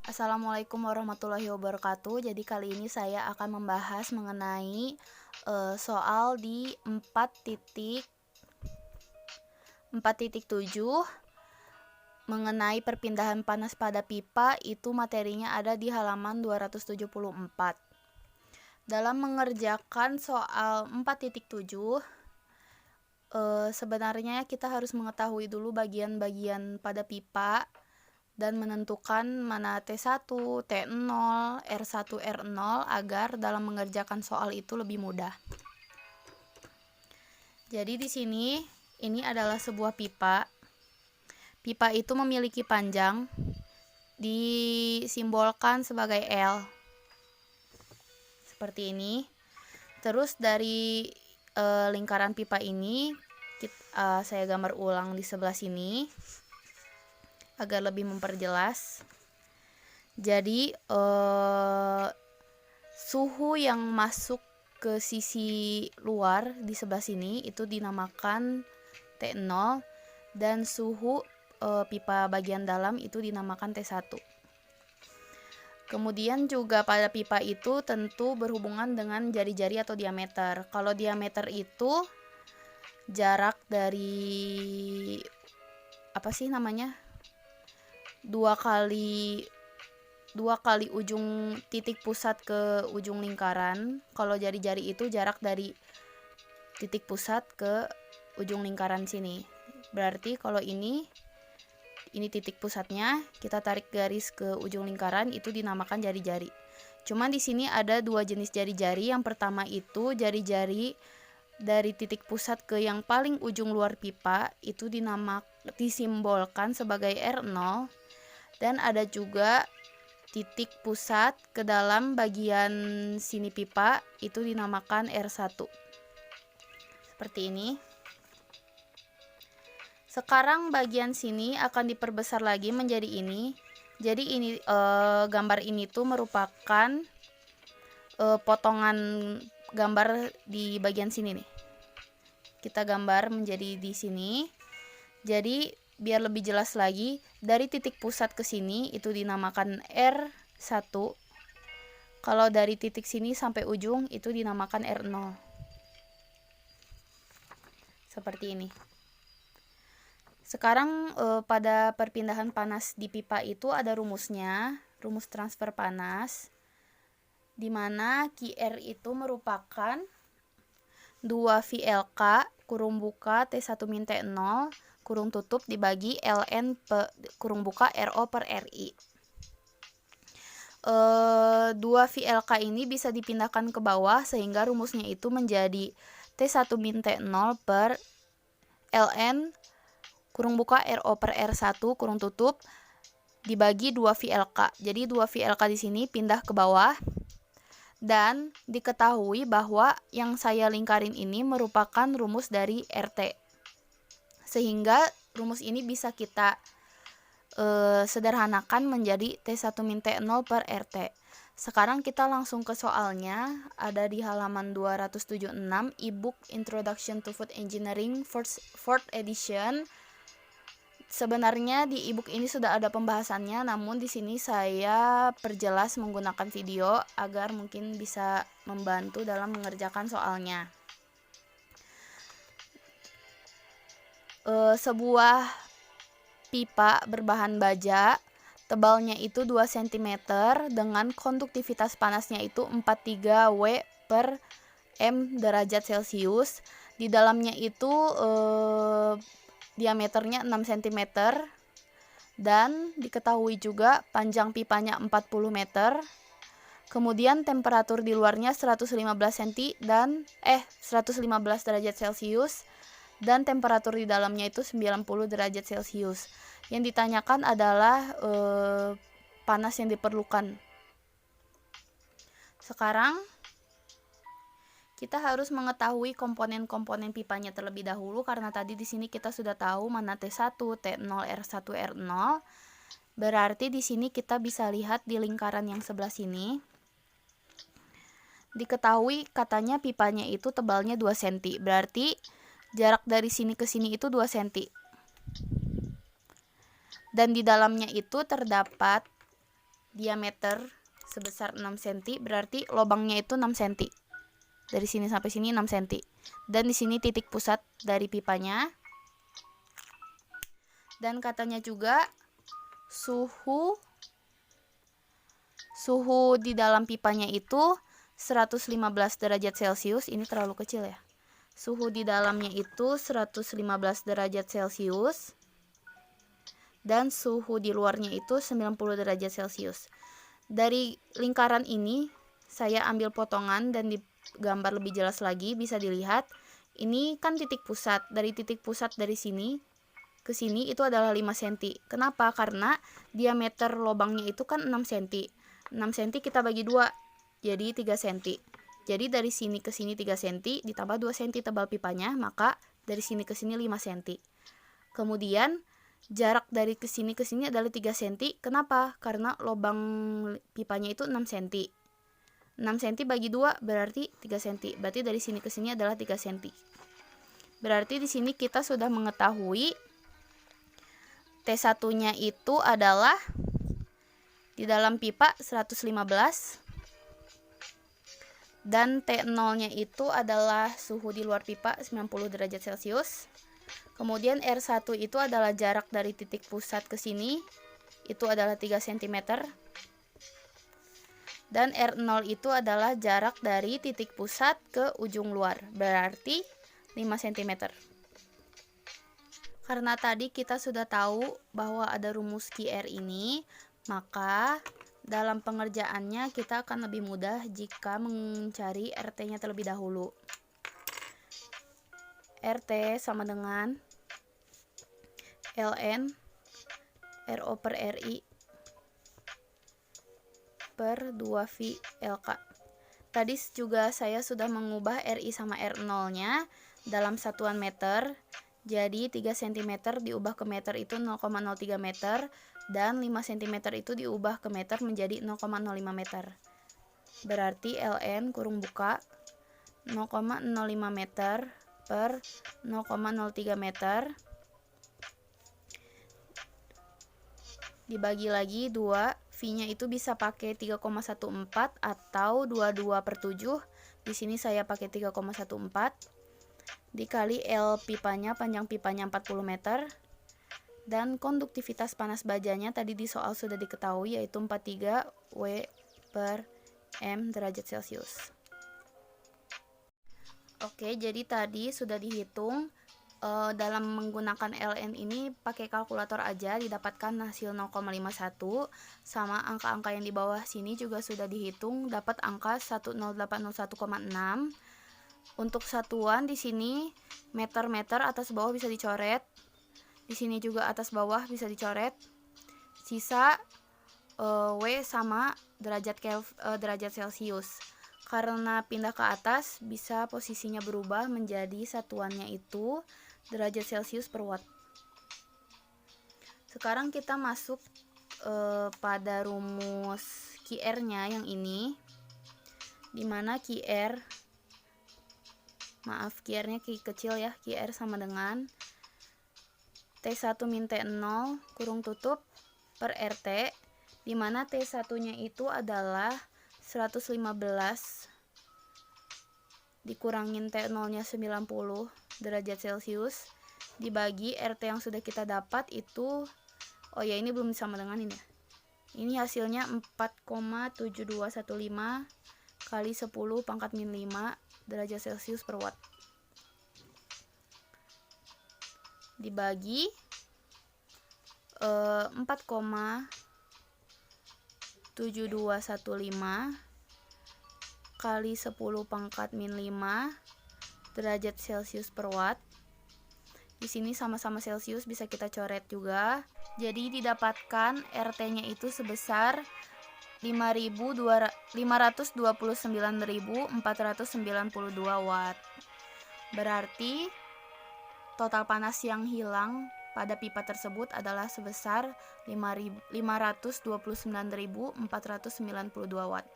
Assalamualaikum warahmatullahi wabarakatuh. Jadi kali ini saya akan membahas mengenai soal di 4.7 mengenai perpindahan panas pada pipa. Itu materinya ada di halaman 274. Dalam mengerjakan soal 4.7 sebenarnya kita harus mengetahui dulu bagian-bagian pada pipa dan menentukan mana T1, T0, R1, R0 agar dalam mengerjakan soal itu lebih mudah. Jadi di sini ini adalah sebuah pipa. Pipa itu memiliki panjang disimbolkan sebagai L. Seperti ini. Terus dari lingkaran pipa ini saya gambar ulang di sebelah sini agar lebih memperjelas. Jadi suhu yang masuk ke sisi luar di sebelah sini itu dinamakan T0 dan suhu pipa bagian dalam itu dinamakan T1. Kemudian juga pada pipa itu tentu berhubungan dengan jari-jari atau diameter. Kalau diameter itu jarak dari dua kali ujung titik pusat ke ujung lingkaran. Kalau jari-jari itu jarak dari titik pusat ke ujung lingkaran sini. Berarti kalau ini titik pusatnya, kita tarik garis ke ujung lingkaran, itu dinamakan jari-jari. Cuman di sini ada dua jenis jari-jari. Yang pertama itu jari-jari dari titik pusat ke yang paling ujung luar pipa, itu disimbolkan sebagai R0. Dan ada juga titik pusat ke dalam bagian sini pipa, itu dinamakan R1. Seperti ini. Sekarang bagian sini akan diperbesar lagi menjadi ini. Jadi ini gambar ini tuh merupakan potongan gambar di bagian sini nih. Kita gambar menjadi di sini. Jadi biar lebih jelas lagi, dari titik pusat ke sini itu dinamakan R1. Kalau dari titik sini sampai ujung itu dinamakan R0. Seperti ini. Sekarang pada perpindahan panas di pipa itu ada rumusnya, rumus transfer panas, di mana QR itu merupakan 2VLK kurung buka T1 min T0 kurung tutup dibagi ln kurung buka RO per RI. 2VLK ini bisa dipindahkan ke bawah sehingga rumusnya itu menjadi T1 min T0 per ln kurung buka RO per R1 kurung tutup dibagi 2VLK. Jadi 2VLK di sini pindah ke bawah. Dan diketahui bahwa yang saya lingkarin ini merupakan rumus dari RT. Sehingga rumus ini bisa kita sederhanakan menjadi T1 min T0 per RT. Sekarang kita langsung ke soalnya. Ada di halaman 276, e-book Introduction to Food Engineering 4th edition. Sebenarnya di e-book ini sudah ada pembahasannya, namun di sini saya perjelas menggunakan video agar mungkin bisa membantu dalam mengerjakan soalnya. Sebuah pipa berbahan baja, tebalnya itu 2 cm dengan konduktivitas panasnya itu 43 W per M derajat Celcius. Di dalamnya itu diameternya 6 cm dan diketahui juga panjang pipanya 40 meter. Kemudian temperatur di luarnya 115 derajat Celcius dan temperatur di dalamnya itu 90 derajat Celcius. Yang ditanyakan adalah panas yang diperlukan. Sekarang kita harus mengetahui komponen-komponen pipanya terlebih dahulu karena tadi di sini kita sudah tahu mana T1, T0, R1, R0. Berarti di sini kita bisa lihat di lingkaran yang sebelah sini. Diketahui katanya pipanya itu tebalnya 2 cm. Berarti jarak dari sini ke sini itu 2 cm. Dan di dalamnya itu terdapat diameter sebesar 6 cm, berarti lubangnya itu 6 cm. Dari sini sampai sini 6 cm. Dan di sini titik pusat dari pipanya. Dan katanya juga suhu di dalam pipanya itu 115 derajat Celcius. Ini terlalu kecil ya. Suhu di dalamnya itu 115 derajat Celcius. Dan suhu di luarnya itu 90 derajat Celcius. Dari lingkaran ini saya ambil potongan dan digambar lebih jelas lagi, bisa dilihat. Ini kan titik pusat. Dari titik pusat dari sini ke sini itu adalah 5 cm. Kenapa? Karena diameter lubangnya itu kan 6 cm. 6 cm kita bagi 2, jadi 3 cm. Jadi dari sini ke sini 3 cm, ditambah 2 cm tebal pipanya, maka dari sini ke sini 5 cm. Kemudian jarak dari ke sini adalah 3 cm. Kenapa? Karena lubang pipanya itu 6 cm. 6 cm bagi 2 berarti 3 cm. Berarti dari sini ke sini adalah 3 cm. Berarti di sini kita sudah mengetahui T1-nya itu adalah di dalam pipa 115 dan T0-nya itu adalah suhu di luar pipa 90 derajat Celcius. Kemudian R1 itu adalah jarak dari titik pusat ke sini, itu adalah 3 cm. Dan R0 itu adalah jarak dari titik pusat ke ujung luar, berarti 5 cm. Karena tadi kita sudah tahu bahwa ada rumus QR ini, maka dalam pengerjaannya kita akan lebih mudah jika mencari RT-nya terlebih dahulu. RT sama dengan ln RO per RI per 2V LK. Tadi juga saya sudah mengubah RI sama R0-nya dalam satuan meter. Jadi 3 cm diubah ke meter itu 0,03 meter. Dan 5 cm itu diubah ke meter menjadi 0,05 meter. Berarti ln kurung buka 0,05 meter per 0,03 meter. Dibagi lagi 2, V-nya itu bisa pakai 3,14 atau 22/7. Di sini saya pakai 3,14. Dikali L pipanya, panjang pipanya 40 meter. Dan konduktivitas panas bajanya tadi di soal sudah diketahui, yaitu 43 W per M derajat Celcius. Oke, jadi tadi sudah dihitung. Dalam menggunakan ln ini pakai kalkulator aja didapatkan hasil 0,51, sama angka-angka yang di bawah sini juga sudah dihitung, dapat angka 10801,6. Untuk satuan di sini meter atas bawah bisa dicoret. Di sini juga atas bawah bisa dicoret. Sisa W sama derajat Celcius. Karena pindah ke atas bisa posisinya berubah menjadi satuannya itu derajat Celcius per watt. Sekarang kita masuk pada rumus QR-nya yang ini, dimana QR-nya kecil ya, QR sama dengan T1 min T0 kurung tutup per RT, dimana T1-nya itu adalah 115 dikurangin T0-nya 90 derajat Celcius dibagi RT yang sudah kita dapat itu, oh ya ini belum sama dengan ini ya. Ini hasilnya 4,7215 kali 10 pangkat min 5 derajat Celcius per watt. Dibagi 4,7215 kali 10 pangkat min 5 derajat Celcius per watt. Di sini sama-sama Celcius bisa kita coret juga. Jadi didapatkan RT-nya itu sebesar 529.492 watt. Berarti total panas yang hilang pada pipa tersebut adalah sebesar 529.492 watt.